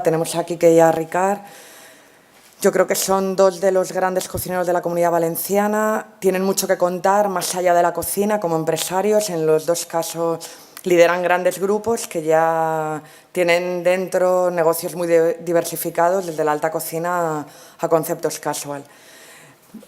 tenemos a Quique y a Ricard. Yo creo que son dos de los grandes cocineros de la Comunidad Valenciana. Tienen mucho que contar más allá de la cocina como empresarios. En los dos casos lideran grandes grupos que ya tienen dentro negocios muy diversificados, desde la alta cocina a conceptos casual.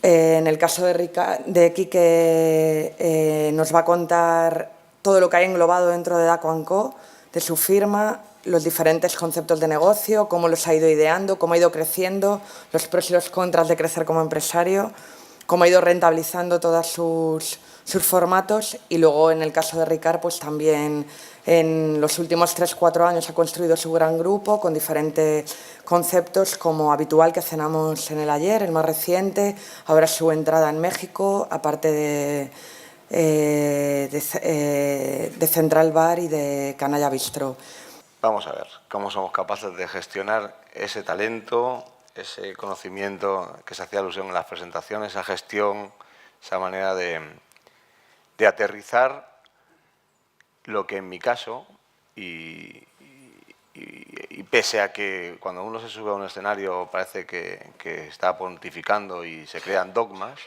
En el caso de Quique, nos va a contar todo lo que hay englobado dentro de Daco & Co, de su firma, los diferentes conceptos de negocio, cómo los ha ido ideando, cómo ha ido creciendo, los pros y los contras de crecer como empresario, cómo ha ido rentabilizando todos sus formatos, y luego en el caso de Ricard, pues también en los últimos 3-4 años ha construido su gran grupo con diferentes conceptos como Habitual, que cenamos en el ayer, el más reciente, ahora su entrada en México, aparte de Central Bar y de Canalla Bistro. Vamos a ver cómo somos capaces de gestionar ese talento, ese conocimiento que se hacía alusión en las presentaciones, esa gestión, esa manera de aterrizar lo que en mi caso, y pese a que cuando uno se sube a un escenario parece que está pontificando y se crean dogmas,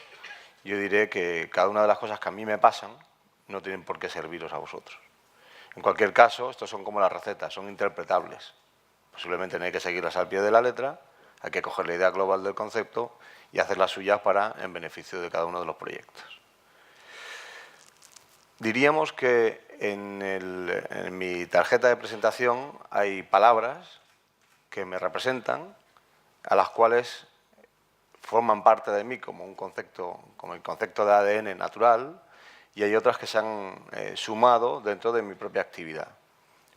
yo diré que cada una de las cosas que a mí me pasan no tienen por qué serviros a vosotros. En cualquier caso, estos son como las recetas, son interpretables. Posiblemente no hay que seguirlas al pie de la letra, hay que coger la idea global del concepto y hacerlas suyas en beneficio de cada uno de los proyectos. Diríamos que en mi tarjeta de presentación hay palabras que me representan, a las cuales forman parte de mí como un concepto, como el concepto de ADN natural, y hay otras que se han sumado dentro de mi propia actividad.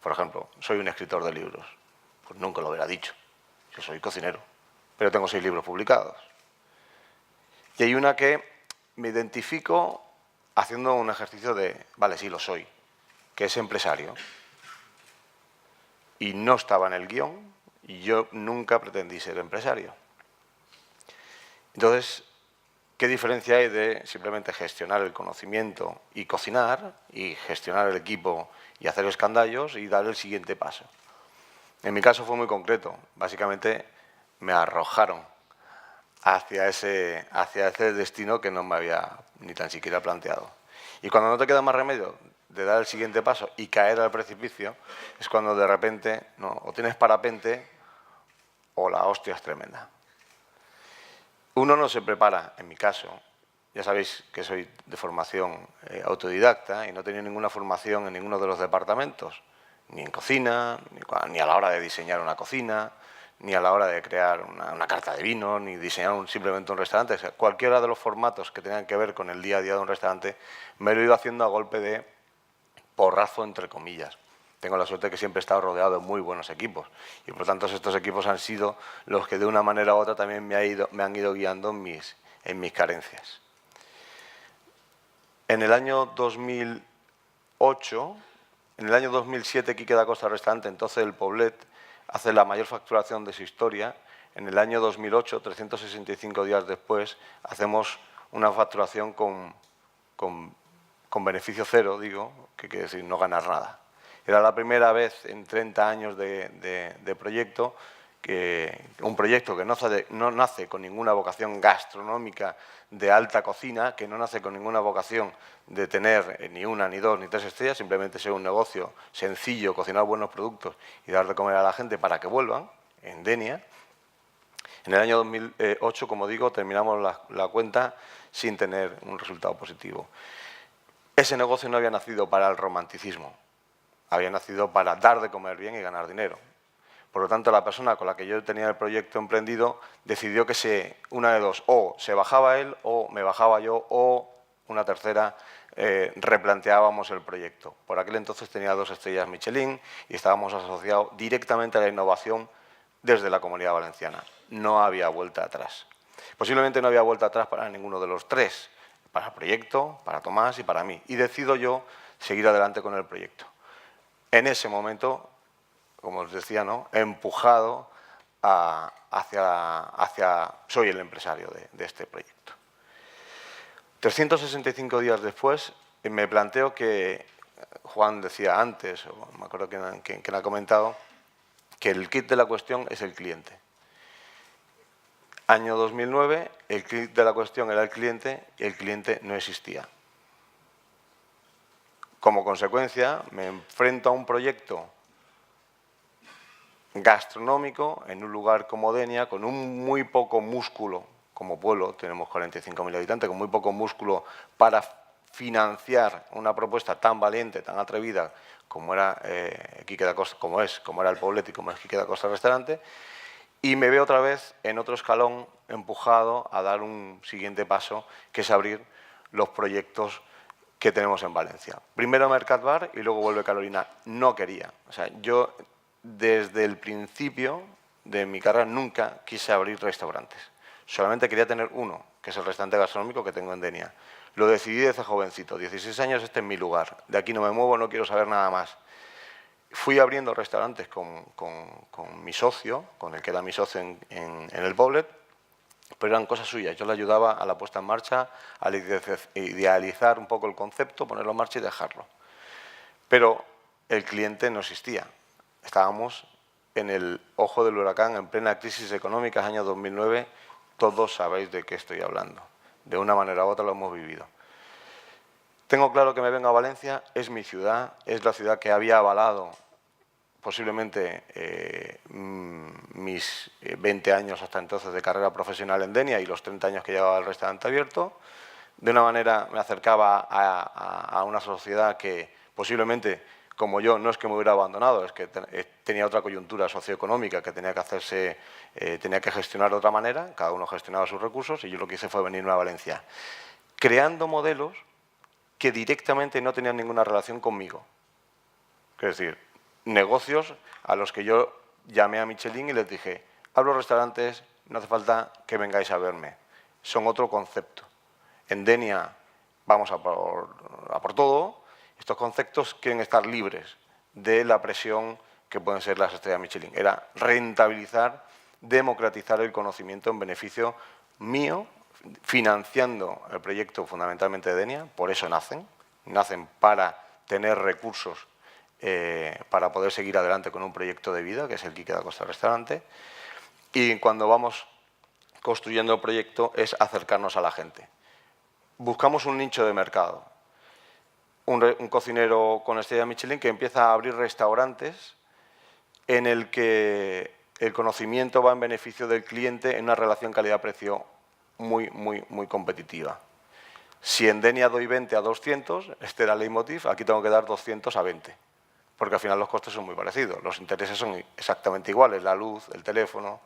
Por ejemplo, soy un escritor de libros. Pues nunca lo hubiera dicho. Yo soy cocinero, pero tengo 6 libros publicados. Y hay una que me identifico haciendo un ejercicio de, vale, sí, lo soy, que es empresario. Y no estaba en el guión, y yo nunca pretendí ser empresario. Entonces, ¿qué diferencia hay de simplemente gestionar el conocimiento y cocinar, y gestionar el equipo y hacer escandallos y dar el siguiente paso? En mi caso fue muy concreto. Básicamente me arrojaron hacia ese destino que no me había ni tan siquiera planteado. Y cuando no te queda más remedio de dar el siguiente paso y caer al precipicio, es cuando de repente o tienes parapente o la hostia es tremenda. Uno no se prepara, en mi caso, ya sabéis que soy de formación autodidacta y no he tenido ninguna formación en ninguno de los departamentos, ni en cocina, ni a la hora de diseñar una cocina, ni a la hora de crear una carta de vino, ni diseñar simplemente un restaurante. O sea, cualquiera de los formatos que tengan que ver con el día a día de un restaurante me lo he ido haciendo a golpe de porrazo, entre comillas. Tengo la suerte de que siempre he estado rodeado de muy buenos equipos y por tanto estos equipos han sido los que de una manera u otra también me han ido guiando en mis carencias. En el año 2008, en el año 2007, Quique da Costa Restaurante, entonces el Poblet, hace la mayor facturación de su historia. En el año 2008, 365 días después, hacemos una facturación con beneficio cero, digo, que quiere decir no ganar nada. Era la primera vez en 30 años de proyecto, un proyecto que no nace con ninguna vocación gastronómica de alta cocina, que no nace con ninguna vocación de tener ni 1, ni 2, ni 3 estrellas, simplemente ser un negocio sencillo, cocinar buenos productos y dar de comer a la gente para que vuelvan, en Denia. En el año 2008, como digo, terminamos la cuenta sin tener un resultado positivo. Ese negocio no había nacido para el romanticismo, había nacido para dar de comer bien y ganar dinero. Por lo tanto, la persona con la que yo tenía el proyecto emprendido decidió que una de dos, o se bajaba él, o me bajaba yo, o una tercera, replanteábamos el proyecto. Por aquel entonces tenía 2 estrellas Michelin y estábamos asociados directamente a la innovación desde la Comunidad Valenciana. No había vuelta atrás. Posiblemente no había vuelta atrás para ninguno de los 3, para el proyecto, para Tomás y para mí. Y decido yo seguir adelante con el proyecto. En ese momento, como os decía, empujado soy el empresario de este proyecto. 365 días después me planteo que, Juan decía antes, o me acuerdo quién ha comentado, que el kit de la cuestión es el cliente. Año 2009, el kit de la cuestión era el cliente y el cliente no existía. Como consecuencia, me enfrento a un proyecto gastronómico en un lugar como Denia, con un muy poco músculo, como pueblo, tenemos 45.000 habitantes, con muy poco músculo para financiar una propuesta tan valiente, tan atrevida como era Quique da Costa, como era el Poblet y como es Quique da Costa Restaurante, y me veo otra vez en otro escalón empujado a dar un siguiente paso, que es abrir los proyectos que tenemos en Valencia. Primero Mercat Bar y luego Vuelve Carolina. No quería. O sea, yo desde el principio de mi carrera nunca quise abrir restaurantes. Solamente quería tener uno, que es el restaurante gastronómico que tengo en Denia. Lo decidí desde jovencito. 16 años, este es mi lugar. De aquí no me muevo, no quiero saber nada más. Fui abriendo restaurantes con mi socio, con el que era mi socio en el Poblet, pero eran cosas suyas. Yo le ayudaba a la puesta en marcha, a idealizar un poco el concepto, ponerlo en marcha y dejarlo. Pero el cliente no existía. Estábamos en el ojo del huracán, en plena crisis económica, año 2009. Todos sabéis de qué estoy hablando. De una manera u otra lo hemos vivido. Tengo claro que me vengo a Valencia, es mi ciudad, es la ciudad que había avalado posiblemente mis 20 años hasta entonces de carrera profesional en Denia y los 30 años que llevaba el restaurante abierto. De una manera me acercaba a una sociedad que posiblemente, como yo, no es que me hubiera abandonado, es que tenía otra coyuntura socioeconómica que tenía que hacerse, tenía que gestionar de otra manera, cada uno gestionaba sus recursos y yo lo que hice fue venirme a Valencia, creando modelos que directamente no tenían ninguna relación conmigo. Es decir, negocios a los que yo llamé a Michelin y les dije, abro restaurantes, no hace falta que vengáis a verme, son otro concepto. En Denia vamos a por todo, estos conceptos quieren estar libres de la presión que pueden ser las estrellas Michelin. Era rentabilizar, democratizar el conocimiento en beneficio mío, financiando el proyecto fundamentalmente de Denia, por eso nacen para tener recursos para poder seguir adelante con un proyecto de vida, que es el Quique da Costa Restaurante, y cuando vamos construyendo el proyecto es acercarnos a la gente. Buscamos un nicho de mercado, un cocinero con estrella Michelin que empieza a abrir restaurantes en el que el conocimiento va en beneficio del cliente en una relación calidad-precio muy competitiva. Si en Denia doy 20 a 200, este era el leitmotiv, aquí tengo que dar 200 a 20, porque al final los costes son muy parecidos, los intereses son exactamente iguales, la luz, el teléfono,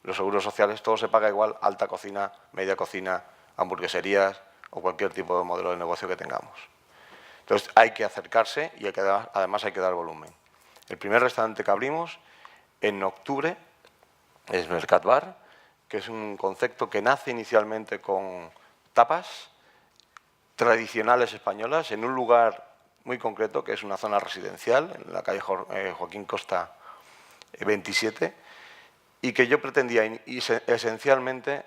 los seguros sociales, todo se paga igual, alta cocina, media cocina, hamburgueserías o cualquier tipo de modelo de negocio que tengamos. Entonces hay que acercarse y además hay que dar volumen. El primer restaurante que abrimos en octubre es Mercat Bar, que es un concepto que nace inicialmente con tapas tradicionales españolas en un lugar muy concreto, que es una zona residencial, en la calle Joaquín Costa 27, y que yo pretendía esencialmente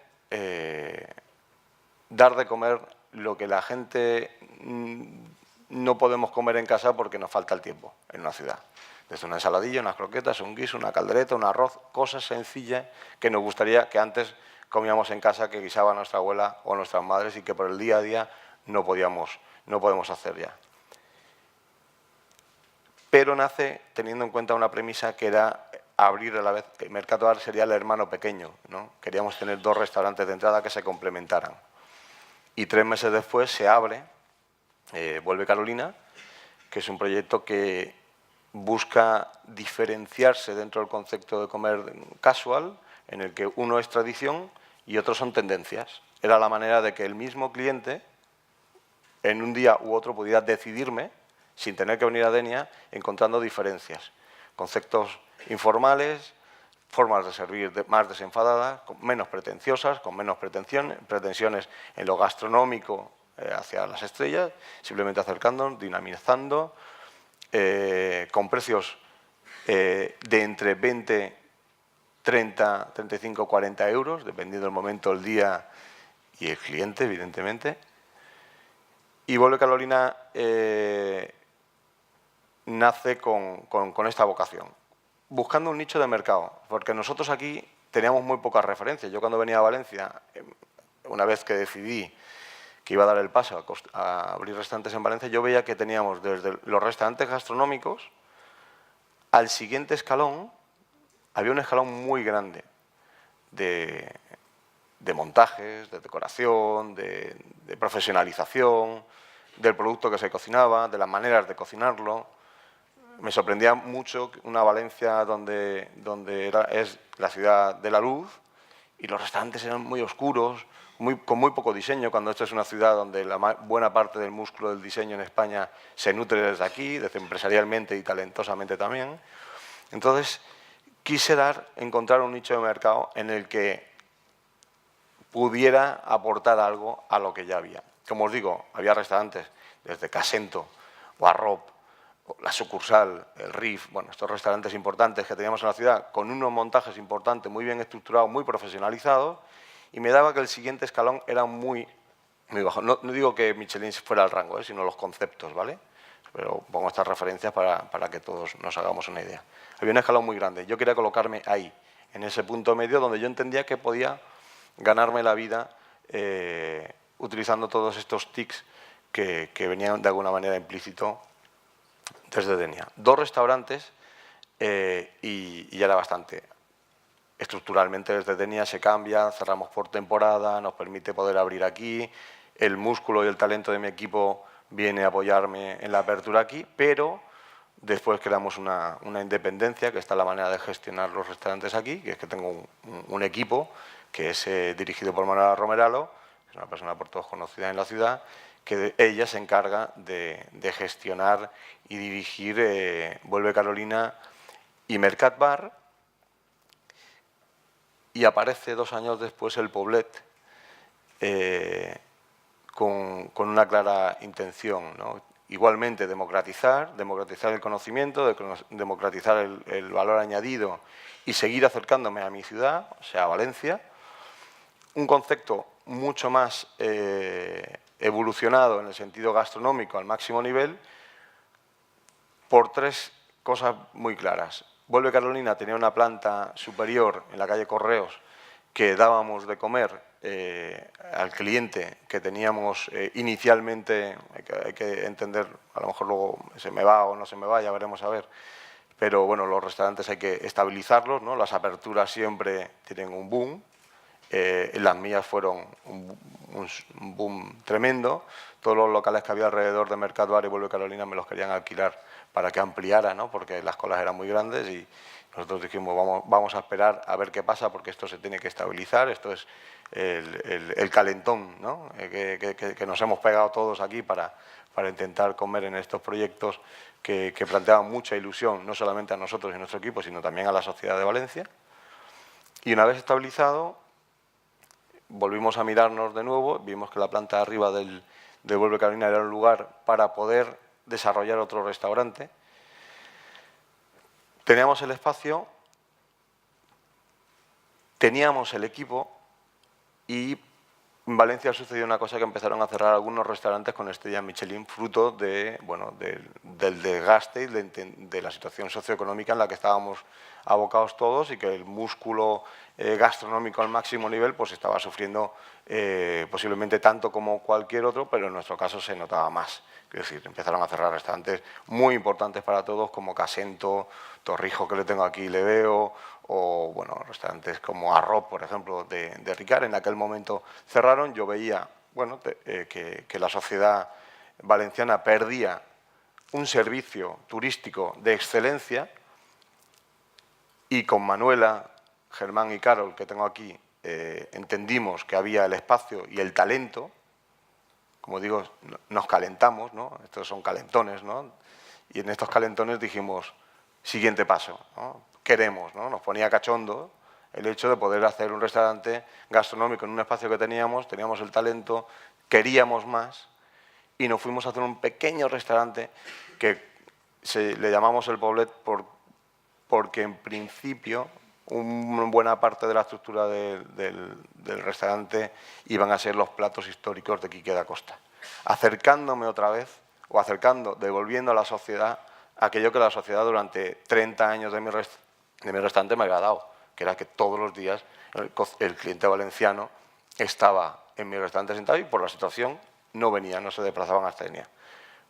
dar de comer lo que la gente no podemos comer en casa porque nos falta el tiempo en una ciudad. Desde una ensaladilla, unas croquetas, un guiso, una caldereta, un arroz, cosas sencillas que nos gustaría que antes comíamos en casa, que guisaba nuestra abuela o nuestras madres y que por el día a día no podemos hacer ya. Pero nace teniendo en cuenta una premisa que era abrir a la vez, que Mercat Bar sería el hermano pequeño, ¿no? Queríamos tener dos restaurantes de entrada que se complementaran. Y 3 meses después se abre Vuelve Carolina, que es un proyecto que busca diferenciarse dentro del concepto de comer casual, en el que uno es tradición y otro son tendencias. Era la manera de que el mismo cliente, en un día u otro, pudiera decidirme, sin tener que venir a Denia, encontrando diferencias. Conceptos informales, formas de servir más desenfadadas, menos pretenciosas, con menos pretensiones en lo gastronómico hacia las estrellas, simplemente acercándonos, dinamizando, con precios de entre 20, 30, 35, 40 euros, dependiendo del momento, el día y el cliente, evidentemente. Y Vuelve Carolina nace con esta vocación. buscando un nicho de mercado, porque nosotros aquí teníamos muy pocas referencias. Yo cuando venía a Valencia, una vez que decidí que iba a dar el paso a abrir restaurantes en Valencia, yo veía que teníamos desde los restaurantes gastronómicos al siguiente escalón, había un escalón muy grande de montajes, de decoración, de profesionalización, del producto que se cocinaba, de las maneras de cocinarlo. Me sorprendía mucho una Valencia donde es la ciudad de la luz y los restaurantes eran muy oscuros, con muy poco diseño, cuando esto es una ciudad donde la buena parte del músculo del diseño en España se nutre desde aquí, desde empresarialmente y talentosamente también. Entonces, quise encontrar un nicho de mercado en el que pudiera aportar algo a lo que ya había. Como os digo, había restaurantes desde Casento, o Arrop, la sucursal, el Riff, bueno, estos restaurantes importantes que teníamos en la ciudad, con unos montajes importantes, muy bien estructurados, muy profesionalizados, y me daba que el siguiente escalón era muy bajo. No digo que Michelin fuera el rango, sino los conceptos, ¿vale? Pero pongo estas referencias para que todos nos hagamos una idea. Había un escalón muy grande. Yo quería colocarme ahí, en ese punto medio, donde yo entendía que podía ganarme la vida utilizando todos estos tics que venían de alguna manera implícito desde Denia. 2 restaurantes y ya era bastante. Estructuralmente desde Denia se cambia, cerramos por temporada, nos permite poder abrir aquí, el músculo y el talento de mi equipo viene a apoyarme en la apertura aquí, pero después creamos una independencia, que está la manera de gestionar los restaurantes aquí, que es que tengo un equipo que es dirigido por Manuela Romeralo, que es una persona por todos conocida en la ciudad, que ella se encarga de gestionar y dirigir Vuelve Carolina y Mercat Bar, y aparece 2 años después el Poblet con una clara intención, ¿no? Igualmente democratizar el conocimiento, democratizar el valor añadido y seguir acercándome a mi ciudad, o sea, a Valencia. Un concepto mucho más evolucionado en el sentido gastronómico al máximo nivel, por 3 cosas muy claras. Vuelve Carolina tenía una planta superior en la calle Correos que dábamos de comer al cliente que teníamos inicialmente, hay que entender, a lo mejor luego se me va o no se me va, ya veremos a ver, pero bueno, los restaurantes hay que estabilizarlos, ¿no? Las aperturas siempre tienen un boom, las mías fueron un boom tremendo, todos los locales que había alrededor de Mercat Bar y Vuelve Carolina me los querían alquilar para que ampliara, ¿no? Porque las colas eran muy grandes y nosotros dijimos vamos a esperar a ver qué pasa porque esto se tiene que estabilizar, esto es el calentón, ¿no? que nos hemos pegado todos aquí para intentar comer en estos proyectos que planteaban mucha ilusión, no solamente a nosotros y nuestro equipo, sino también a la sociedad de Valencia. Y una vez estabilizado, volvimos a mirarnos de nuevo, vimos que la planta de arriba de Vuelve Carolina era un lugar para poder desarrollar otro restaurante. Teníamos el espacio, teníamos el equipo y en Valencia sucedió una cosa que empezaron a cerrar algunos restaurantes con estrella Michelin, fruto del desgaste y de la situación socioeconómica en la que estábamos abocados todos y que el músculo gastronómico al máximo nivel pues estaba sufriendo posiblemente tanto como cualquier otro, pero en nuestro caso se notaba más. Es decir, empezaron a cerrar restaurantes muy importantes para todos como Casento, Torrijo, que le tengo aquí y le veo, o bueno, restaurantes como Arrop, por ejemplo, de Ricard, en aquel momento cerraron. Yo veía bueno, que la sociedad valenciana perdía un servicio turístico de excelencia y con Manuela, Germán y Carol, que tengo aquí, entendimos que había el espacio y el talento. Como digo, nos calentamos, ¿no? Estos son calentones, ¿no? Y en estos calentones dijimos, siguiente paso, ¿no? Queremos, ¿no? Nos ponía cachondo el hecho de poder hacer un restaurante gastronómico en un espacio que teníamos el talento, queríamos más y nos fuimos a hacer un pequeño restaurante que le llamamos el Poblet porque en principio una buena parte de la estructura del restaurante iban a ser los platos históricos de Quique da Costa. Acercándome otra vez, devolviendo a la sociedad aquello que la sociedad durante 30 años de mi de mi restaurante me había dado, que era que todos los días el cliente valenciano estaba en mi restaurante sentado y por la situación no venía, no se desplazaban hasta Denia.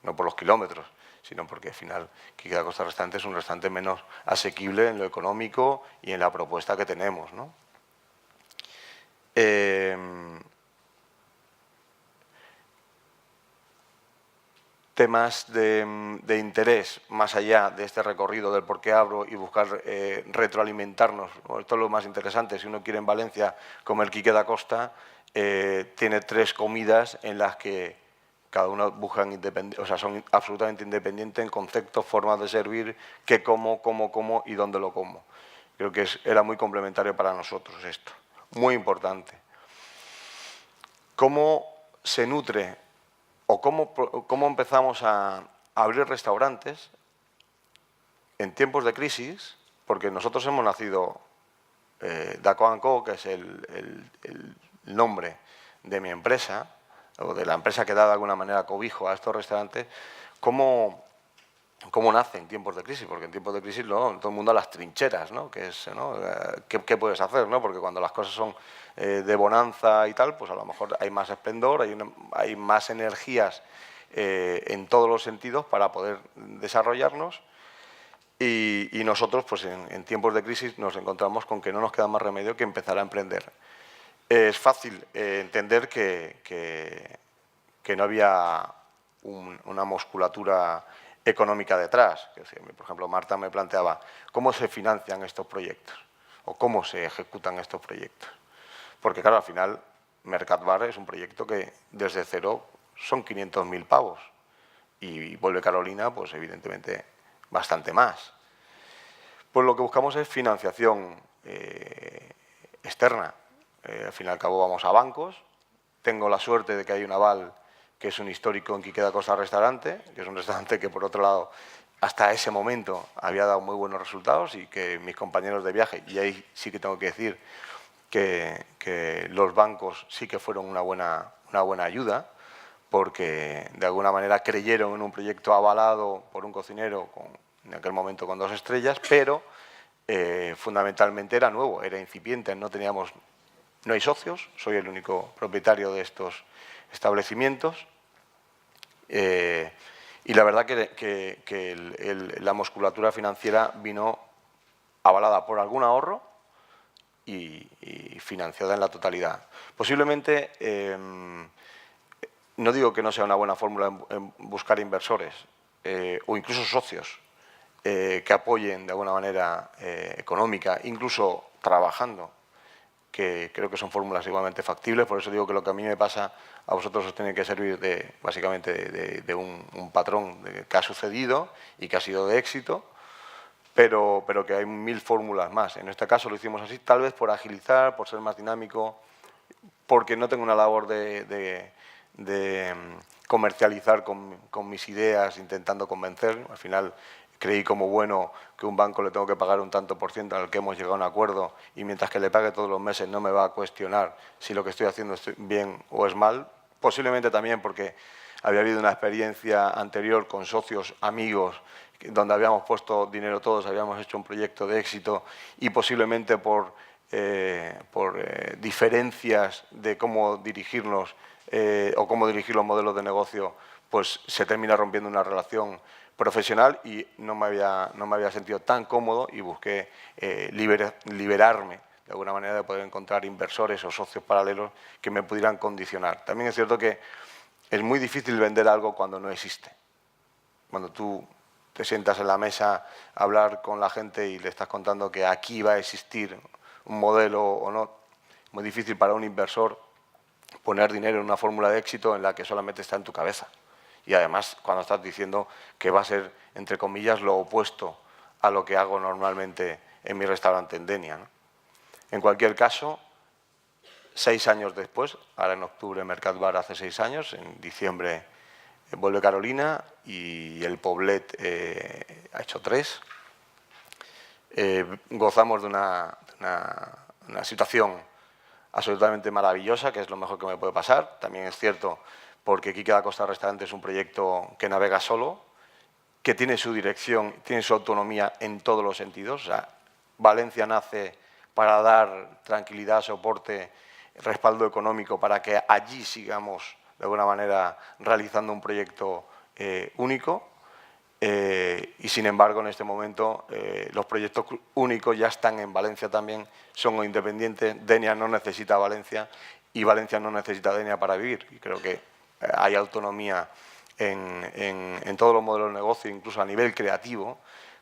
No por los kilómetros, sino porque al final Quique da Costa Restaurante es un restaurante menos asequible en lo económico y en la propuesta que tenemos, ¿no? Temas de interés, más allá de este recorrido del por qué abro y buscar retroalimentarnos, ¿no? Esto es lo más interesante. Si uno quiere en Valencia comer Quique da Costa, tiene 3 comidas en las que cada una buscan o sea, son absolutamente independientes en conceptos, formas de servir, qué como, cómo y dónde lo como. Creo que era muy complementario para nosotros esto. Muy importante. ¿Cómo se nutre o cómo empezamos a abrir restaurantes en tiempos de crisis? Porque nosotros hemos nacido, Daco & Co, que es el nombre de mi empresa, o de la empresa que da de alguna manera cobijo a estos restaurantes. ¿Cómo nace en tiempos de crisis? Porque en tiempos de crisis, ¿no?, todo el mundo a las trincheras, ¿no? Que es, ¿no? ¿Qué puedes hacer, ¿no? Porque cuando las cosas son de bonanza y tal, pues a lo mejor hay más esplendor, hay más energías en todos los sentidos para poder desarrollarnos. Y nosotros, pues en tiempos de crisis, nos encontramos con que no nos queda más remedio que empezar a emprender. Es fácil entender que no había una musculatura económica detrás. Por ejemplo, Marta me planteaba cómo se financian estos proyectos o cómo se ejecutan estos proyectos. Porque, claro, al final, Mercat-Bar es un proyecto que desde cero son 500.000 pavos y Vuelve Carolina, pues evidentemente bastante más. Pues lo que buscamos es financiación externa. Al fin y al cabo vamos a bancos. Tengo la suerte de que hay un aval que es un histórico en Quique da Costa Restaurante, que es un restaurante que, por otro lado, hasta ese momento había dado muy buenos resultados y que mis compañeros de viaje, y ahí sí que tengo que decir que los bancos sí que fueron una buena ayuda, porque de alguna manera creyeron en un proyecto avalado por un cocinero en aquel momento con 2 estrellas, pero fundamentalmente era nuevo, era incipiente, no hay socios, soy el único propietario de estos establecimientos y la verdad que la musculatura financiera vino avalada por algún ahorro y financiada en la totalidad. Posiblemente, no digo que no sea una buena fórmula en buscar inversores o incluso socios que apoyen de alguna manera económica, incluso trabajando, que creo que son fórmulas igualmente factibles. Por eso digo que lo que a mí me pasa, a vosotros os tiene que servir básicamente de un patrón que ha sucedido y que ha sido de éxito, pero que hay 1000 fórmulas más. En este caso lo hicimos así, tal vez por agilizar, por ser más dinámico, porque no tengo una labor de comercializar con mis ideas, intentando convencer. Al final creí como bueno que un banco le tengo que pagar un tanto por ciento al que hemos llegado a un acuerdo y mientras que le pague todos los meses no me va a cuestionar si lo que estoy haciendo es bien o es mal. Posiblemente también porque había habido una experiencia anterior con socios, amigos, donde habíamos puesto dinero todos, habíamos hecho un proyecto de éxito y posiblemente por diferencias de cómo dirigirnos o cómo dirigir los modelos de negocio, pues se termina rompiendo una relación profesional y no me había sentido tan cómodo y busqué liberarme de alguna manera de poder encontrar inversores o socios paralelos que me pudieran condicionar. También es cierto que es muy difícil vender algo cuando no existe. Cuando tú te sientas en la mesa a hablar con la gente y le estás contando que aquí va a existir un modelo o no, muy difícil para un inversor poner dinero en una fórmula de éxito en la que solamente está en tu cabeza. Y además, cuando estás diciendo que va a ser, entre comillas, lo opuesto a lo que hago normalmente en mi restaurante en Denia, ¿no? En cualquier caso, 6 años después, ahora en octubre Mercat-Bar hace 6 años, en diciembre Vuelve Carolina y el Poblet ha hecho 3. Gozamos de una situación absolutamente maravillosa, que es lo mejor que me puede pasar. También es cierto porque Quique da Costa Restaurante es un proyecto que navega solo, que tiene su dirección, tiene su autonomía en todos los sentidos. O sea, Valencia nace para dar tranquilidad, soporte, respaldo económico para que allí sigamos de alguna manera realizando un proyecto único. Y sin embargo, en este momento, los proyectos únicos ya están en Valencia también, son independientes. Denia no necesita Valencia y Valencia no necesita Denia para vivir. Y creo que hay autonomía en todos los modelos de negocio, incluso a nivel creativo,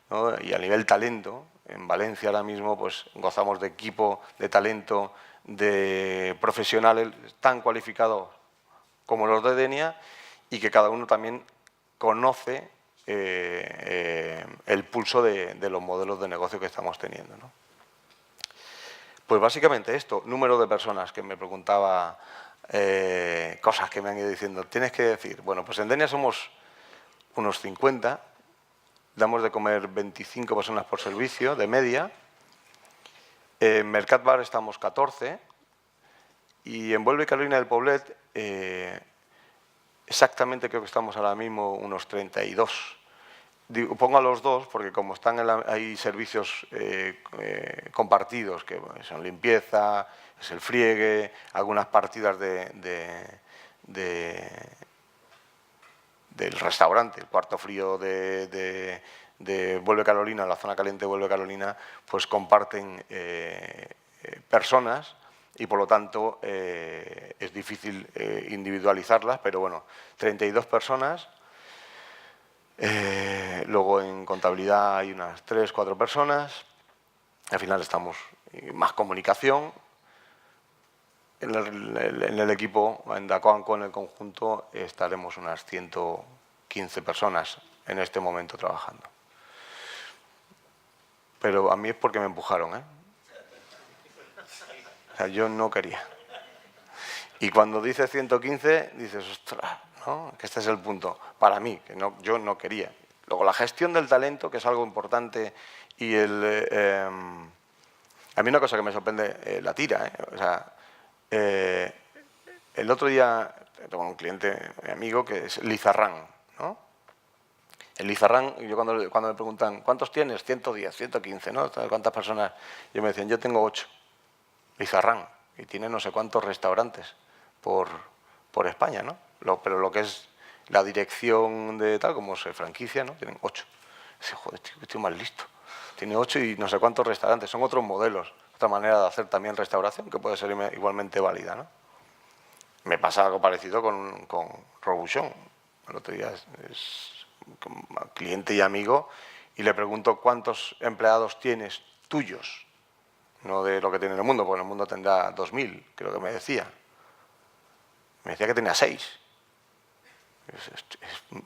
¿no? Y a nivel talento. En Valencia ahora mismo pues, gozamos de equipo, de talento, de profesionales tan cualificados como los de Denia y que cada uno también conoce el pulso de los modelos de negocio que estamos teniendo, ¿no? Pues básicamente esto, número de personas que me preguntaba, cosas que me han ido diciendo. Tienes que decir, bueno, pues en Denia somos unos 50, damos de comer 25 personas por servicio, de media. En Mercat Bar estamos 14 y en Vuelve Carolina del Poblet exactamente creo que estamos ahora mismo unos 32. Pongo a los dos porque como hay servicios compartidos, que son limpieza, es el friegue, algunas partidas del restaurante, el cuarto frío de Vuelve Carolina, la zona caliente de Vuelve Carolina, pues comparten personas y por lo tanto es difícil individualizarlas, pero bueno, 32 personas. Luego en contabilidad hay unas 3 o 4 personas. Al final estamos más comunicación. En el equipo, en Dacoanco, en el conjunto, estaremos unas 115 personas en este momento trabajando. Pero a mí es porque me empujaron, ¿eh? O sea, yo no quería. Y cuando dices 115, dices, ostras, ¿no? Que este es el punto. Para mí, que no, yo no quería. Luego, la gestión del talento, que es algo importante, y a mí una cosa que me sorprende, la tira, ¿eh? O sea, el otro día tengo un cliente, mi amigo, que es Lizarrán, ¿no? El Lizarrán, yo cuando me preguntan, ¿cuántos tienes? 110, 115, ¿no? ¿Cuántas personas? Yo me decían, yo tengo 8. Lizarrán, y tiene no sé cuántos restaurantes por España, ¿no? Pero lo que es la dirección de tal, como se franquicia, ¿no? Tienen 8. Dice, joder, estoy más listo. Tiene 8 y no sé cuántos restaurantes. Son otros modelos, otra manera de hacer también restauración, que puede ser igualmente válida, ¿no? Me pasa algo parecido con Robuchon. El otro día es cliente y amigo, y le pregunto cuántos empleados tienes tuyos, no de lo que tiene en el mundo, porque en el mundo tendrá 2000, creo que me decía. Me decía que tenía 6.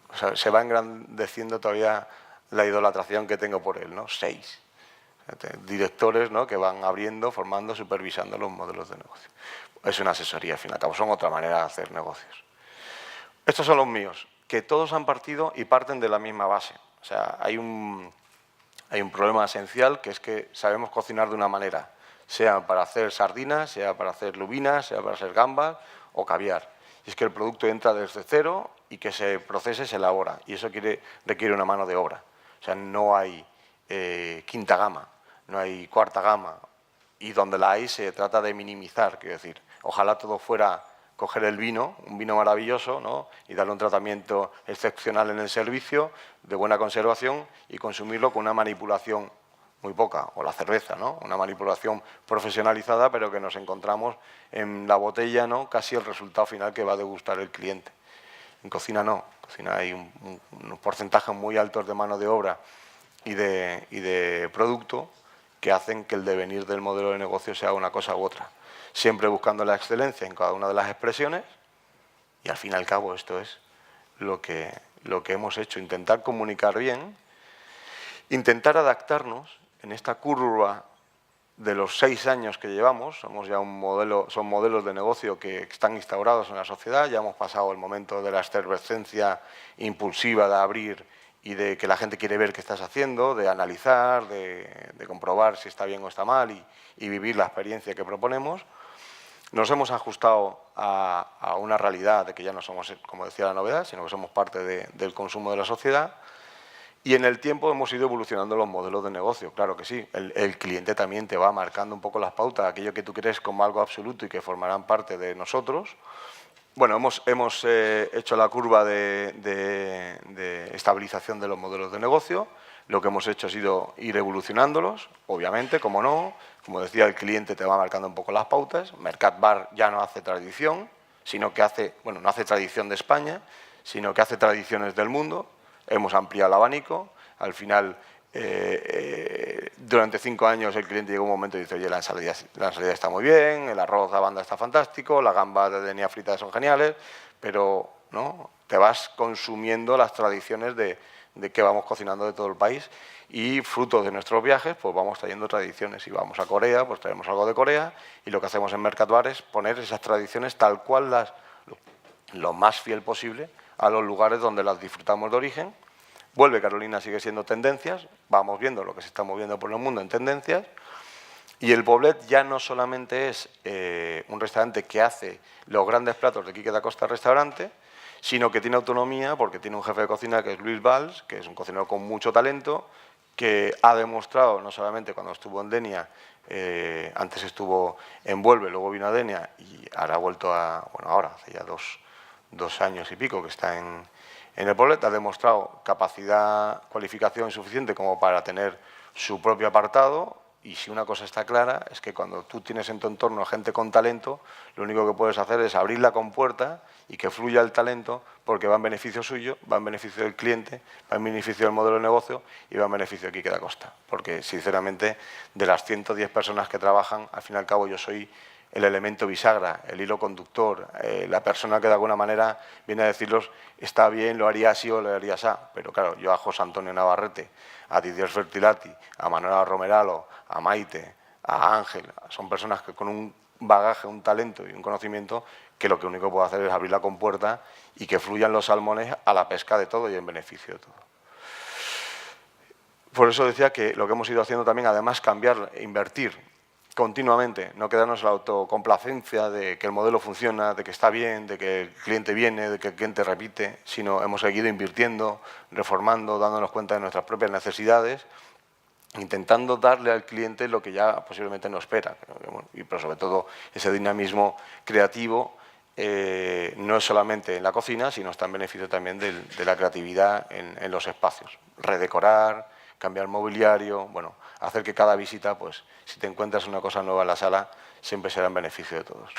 O sea, se va engrandeciendo todavía la idolatración que tengo por él, ¿no? 6. Directores, ¿no? Que van abriendo, formando, supervisando los modelos de negocio. Es una asesoría, al fin y al cabo, son otra manera de hacer negocios. Estos son los míos, que todos han partido y parten de la misma base. O sea, hay un problema esencial, que es que sabemos cocinar de una manera, sea para hacer sardinas, sea para hacer lubinas, sea para hacer gambas o caviar. Y es que el producto entra desde cero y que se procese, se elabora. Y eso requiere una mano de obra. O sea, no hay quinta gama, no hay cuarta gama. Y donde la hay se trata de minimizar, quiero decir. Ojalá todo fuera coger el vino, un vino maravilloso, ¿no? Y darle un tratamiento excepcional en el servicio, de buena conservación, y consumirlo con una manipulación muy poca, o la cerveza, ¿no? Una manipulación profesionalizada, pero que nos encontramos en la botella, ¿no? Casi el resultado final que va a degustar el cliente. En cocina no, en cocina hay unos porcentajes muy altos de mano de obra y de producto que hacen que el devenir del modelo de negocio sea una cosa u otra. Siempre buscando la excelencia en cada una de las expresiones, y al fin y al cabo esto es lo que hemos hecho, intentar comunicar bien, intentar adaptarnos en esta curva de los 6 años que llevamos. Somos ya son modelos de negocio que están instaurados en la sociedad, ya hemos pasado el momento de la efervescencia impulsiva de abrir y de que la gente quiere ver qué estás haciendo, de analizar, de comprobar si está bien o está mal y vivir la experiencia que proponemos. Nos hemos ajustado a una realidad de que ya no somos, como decía la novedad, sino que somos parte del consumo de la sociedad. Y en el tiempo hemos ido evolucionando los modelos de negocio, claro que sí. El cliente también te va marcando un poco las pautas, aquello que tú crees como algo absoluto y que formarán parte de nosotros. Bueno, hemos hecho la curva de estabilización de los modelos de negocio. Lo que hemos hecho ha sido ir evolucionándolos, obviamente, como no. Como decía, el cliente te va marcando un poco las pautas. Mercat-Bar ya no hace tradición, sino que hace, bueno, no hace tradición de España, sino que hace tradiciones del mundo. Hemos ampliado el abanico. Al final, durante 5 años el cliente llega un momento y dice, oye, la ensalada está muy bien, el arroz a banda está fantástico, las gambas de denia fritas son geniales, pero ¿no? Te vas consumiendo las tradiciones de que vamos cocinando de todo el país y fruto de nuestros viajes pues vamos trayendo tradiciones. Si vamos a Corea, pues traemos algo de Corea y lo que hacemos en Mercat-Bar es poner esas tradiciones tal cual lo más fiel posible a los lugares donde las disfrutamos de origen. Vuelve Carolina, sigue siendo tendencias, vamos viendo lo que se está moviendo por el mundo en tendencias. Y el Poblet ya no solamente es un restaurante que hace los grandes platos de Quique da Costa Restaurante, sino que tiene autonomía porque tiene un jefe de cocina que es Luis Valls, que es un cocinero con mucho talento, que ha demostrado, no solamente cuando estuvo en Denia, antes estuvo en Vuelve, luego vino a Denia y ahora ha vuelto a, bueno, ahora hace ya dos años y pico que está en el Poblet, ha demostrado capacidad, cualificación suficiente como para tener su propio apartado. Y si una cosa está clara es que cuando tú tienes en tu entorno gente con talento, lo único que puedes hacer es abrir la compuerta y que fluya el talento porque va en beneficio suyo, va en beneficio del cliente, va en beneficio del modelo de negocio y va en beneficio de Quique da Costa. Porque, sinceramente, de las 110 personas que trabajan, al fin y al cabo yo soy el elemento bisagra, el hilo conductor, la persona que de alguna manera viene a decirlos está bien, lo haría así o lo haría así. Pero claro, yo a José Antonio Navarrete, a Didier Fertilati, a Manuela Romeralo, a Maite, a Ángel, son personas que con un bagaje, un talento y un conocimiento que lo que único que puedo hacer es abrir la compuerta y que fluyan los salmones a la pesca de todo y en beneficio de todo. Por eso decía que lo que hemos ido haciendo también, además, cambiar, invertir continuamente, no quedarnos en la autocomplacencia de que el modelo funciona, de que está bien, de que el cliente viene, de que el cliente repite, sino hemos seguido invirtiendo, reformando, dándonos cuenta de nuestras propias necesidades, intentando darle al cliente lo que ya posiblemente no espera. Y pero sobre todo ese dinamismo creativo no es solamente en la cocina, sino está en beneficio también de la creatividad en los espacios. Redecorar, cambiar mobiliario, bueno, hacer que cada visita, pues si te encuentras una cosa nueva en la sala, siempre será en beneficio de todos.